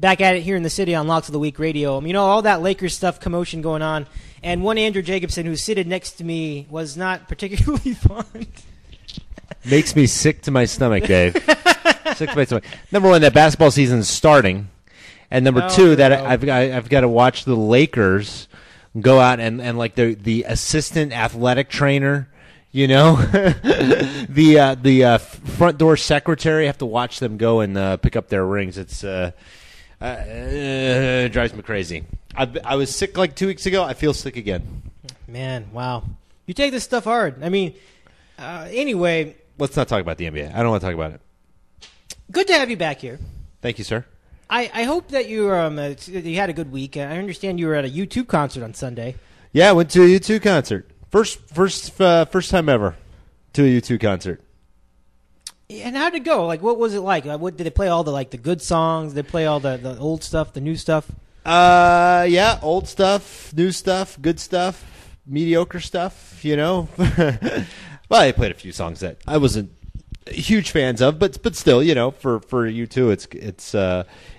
back at it here in the city on Locks of the Week radio. All that Lakers stuff, commotion going on. And one Andrew Jacobsen, who's seated next to me, was not particularly fun. Makes me sick to my stomach, Dave. Sick to my stomach. Number one, that basketball season's starting. And number two, that I've got to watch the Lakers go out and like the assistant athletic trainer, the front door secretary, have to watch them go and pick up their rings. It drives me crazy. I was sick like 2 weeks ago. I feel sick again. Man, wow. You take this stuff hard. Anyway. Let's not talk about the NBA. I don't want to talk about it. Good to have you back here. Thank you, sir. I hope that you had a good week. I understand you were at a U2 concert on Sunday. Yeah, I went to a U2 concert. First time ever to a U2 concert. And how'd it go? Like, what was it like? What did they play? All the good songs? Did they play all the old stuff, the new stuff? Yeah, old stuff, new stuff, good stuff, mediocre stuff. Well, I played a few songs that I wasn't huge fans of, but still, for U2, it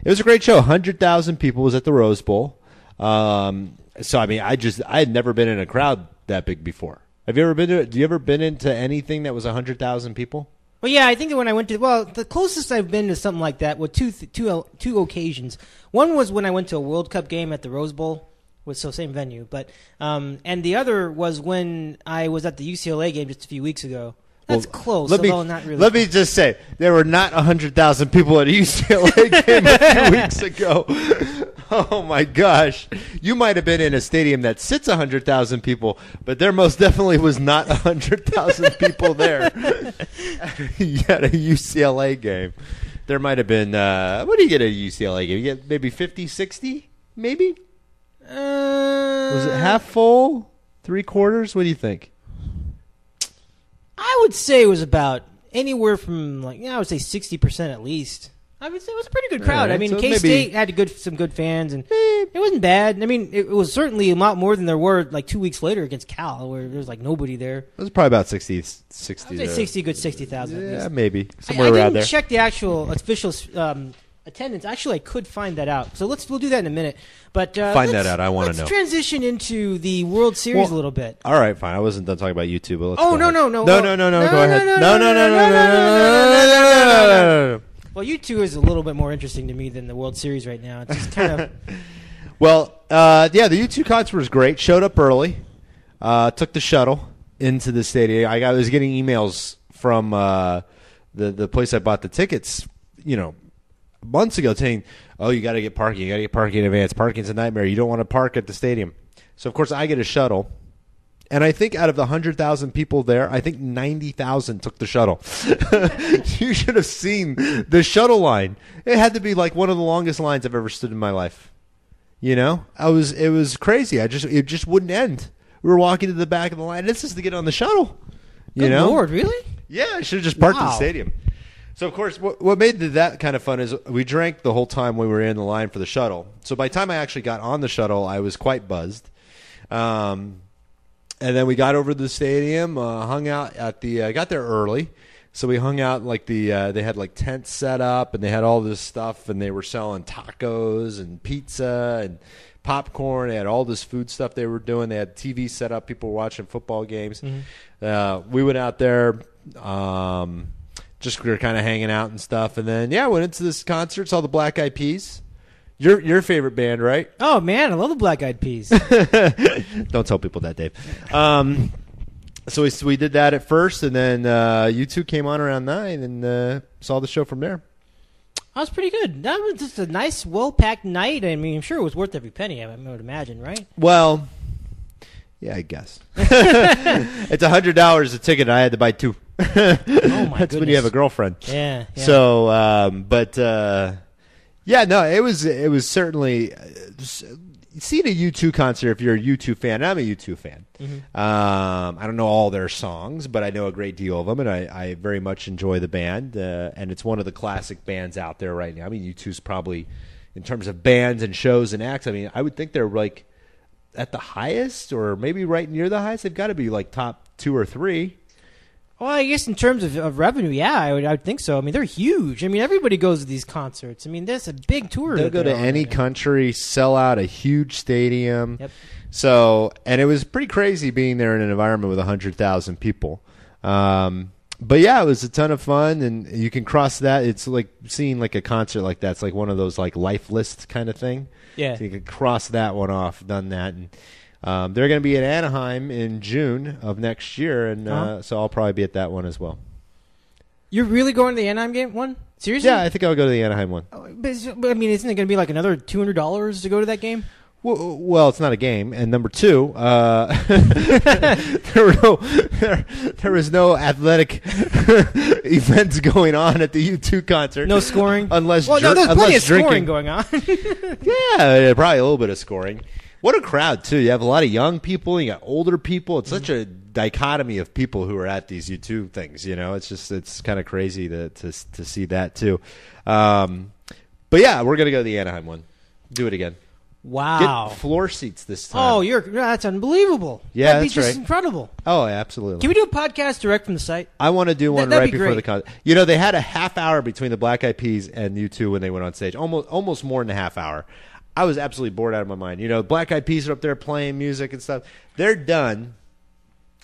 was a great show. 100,000 people was at the Rose Bowl. So I had never been in a crowd that big before. Have you ever been to it? Do you ever been into anything that was 100,000 people? Well, yeah, I think that when I went to the closest I've been to something like that was two occasions. One was when I went to a World Cup game at the Rose Bowl. Same venue, but and the other was when I was at the UCLA game just a few weeks ago. That's close, although not really. Let me just say, there were not 100,000 people at a UCLA game a few weeks ago. Oh, my gosh. You might have been in a stadium that sits 100,000 people, but there most definitely was not 100,000 people there at a UCLA game. There might have been, what do you get at a UCLA game? You get maybe 50, 60, maybe? Was it half full? 3/4? What do you think? I would say it was about anywhere from I would say 60% at least. I would say it was a pretty good crowd. Right, so K-State had some good fans, and it wasn't bad. It was certainly a lot more than there were 2 weeks later against Cal, where there was nobody there. It was probably about 60. I would say 60,000. Yeah, maybe somewhere around there. I didn't check the actual official attendance. Actually, I could find that out. So we'll do that in a minute. But find that out. I want to know. Let's transition into the World Series a little bit. All right, fine. I wasn't done talking about YouTube, but let's no. Go ahead. No. Well, U2 is a little bit more interesting to me than the World Series right now. It's just kind of. Well, the U2 concert was great. Showed up early. Took the shuttle into the stadium. I was getting emails from the place I bought the tickets, months ago saying, you got to get parking. You got to get parking in advance. Parking's a nightmare. You don't want to park at the stadium. So, of course, I get a shuttle. And I think out of the 100,000 people there, I think 90,000 took the shuttle. You should have seen the shuttle line. It had to be one of the longest lines I've ever stood in my life. It was crazy. It just wouldn't end. We were walking to the back of the line. This is to get on the shuttle. Good Lord, really? Yeah, I should have just parked in the stadium. So, of course, what made that kind of fun is we drank the whole time we were in the line for the shuttle. So by the time I actually got on the shuttle, I was quite buzzed. And then we got over to the stadium, hung out at the got there early. So we hung out they had tents set up and they had all this stuff and they were selling tacos and pizza and popcorn. They had all this food stuff they were doing. They had TV set up. People were watching football games. Mm-hmm. We went out there. Just we were kind of hanging out and stuff. And then, went into this concert, saw the Black Eyed Peas. Your favorite band, right? Oh, man, I love the Black Eyed Peas. Don't tell people that, Dave. So we did that at first, and then U2 came on around 9 and saw the show from there. That was pretty good. That was just a nice, well-packed night. I'm sure it was worth every penny, I would imagine, right? Well, yeah, I guess. It's $100 a ticket, and I had to buy 2. Oh, my goodness. That's when you have a girlfriend. Yeah. So, it was certainly seeing a U2 concert if you're a U2 fan. I'm a U2 fan. Mm-hmm. I don't know all their songs, but I know a great deal of them, and I very much enjoy the band. And it's one of the classic bands out there right now. U2's probably, in terms of bands and shows and acts, I would think they're at the highest or maybe right near the highest. They've got to be top 2 or 3. Well, I guess in terms of revenue, yeah, I would think so. I mean, they're huge. I mean, everybody goes to these concerts. I mean, that's a big tour. They'll go to any country, sell out a huge stadium. Yep. So, and it was pretty crazy being there in an environment with 100,000 people. But yeah, it was a ton of fun, and you can cross that. It's like seeing like a concert like that. It's like one of those like life list kind of thing. Yeah. So you can cross that one off, done that. And they're going to be in Anaheim in June of next year, and so I'll probably be at that one as well. You're really going to the Anaheim game one? Seriously? Yeah, I think I'll go to the Anaheim one. But I mean, isn't it going to be like another $200 to go to that game? Well, it's not a game, and number two, there was no athletic events going on at the U2 concert. No scoring, unless there's plenty of drinking. scoring going on. Yeah, probably a little bit of scoring. What a crowd too! You have a lot of young people, you got older people. It's such a dichotomy of people who are at these U2 things. You know, it's kind of crazy to see that too. But yeah, we're gonna go to the Anaheim one. Do it again. Wow. Get floor seats this time. Oh, that's unbelievable. Yeah, That'd be that's just right. incredible. Oh, absolutely. Can we do a podcast direct from the site? I want to do one That'd right be before great. the concert. You know, they had a half hour between the Black Eyed Peas and U2 when they went on stage. Almost more than a half hour. I was absolutely bored out of my mind. You know, Black Eyed Peas are up there playing music and stuff. They're done.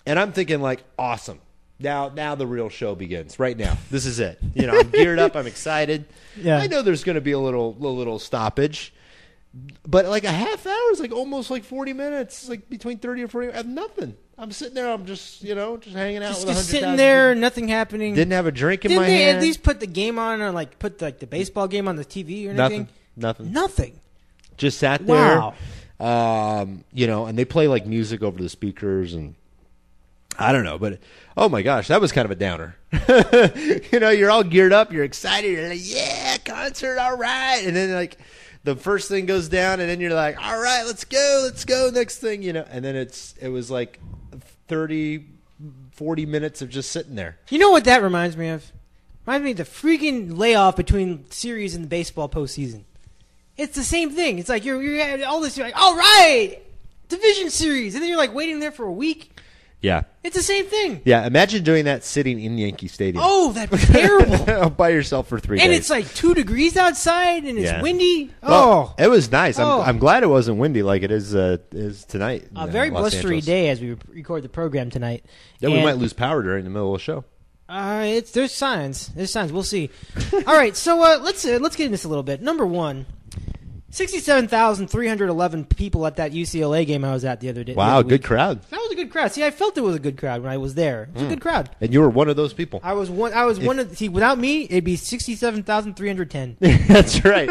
And I'm thinking, like, awesome. Now the real show begins. Right now. This is it. You know, I'm geared up. I'm excited. Yeah. I know there's going to be a little stoppage. But like a half hour is like almost like 40 minutes, like between 30 and 40. I have nothing. I'm sitting there. I'm just, just hanging out with 100,000 sitting there, nothing happening. Didn't have a drink in Didn't my they hand. at least put the game on, or like put like the baseball game on the TV or anything? Nothing. Just sat there. Wow. And they play like music over the speakers, and I don't know, but oh my gosh, that was kind of a downer. You're all geared up, you're excited, you're like, yeah, concert, all right, and then like the first thing goes down, and then you're like, all right, let's go, next thing, and then it was like 30, 40 minutes of just sitting there. You know what that reminds me of? Reminds me of the freaking layoff between series and baseball postseason. It's the same thing. It's like you're at all this. You're like, all right, division series, and then you're like waiting there for a week. Yeah, it's the same thing. Yeah, imagine doing that sitting in Yankee Stadium. Oh, that'd be terrible. By yourself for 3 days. And it's like 2 degrees outside, and it's windy. Well, it was nice. I'm glad it wasn't windy like it is tonight. A very blustery day as we record the program tonight. Yeah, we might lose power during the middle of the show. There's signs. We'll see. All right, so let's get into this a little bit. Number one. 67,311 people at that UCLA game I was at the other day. Wow, good crowd. That was a good crowd. See, I felt it was a good crowd when I was there. It was a good crowd. And you were one of those people. I was one of. See, without me, it'd be 67,310. That's right.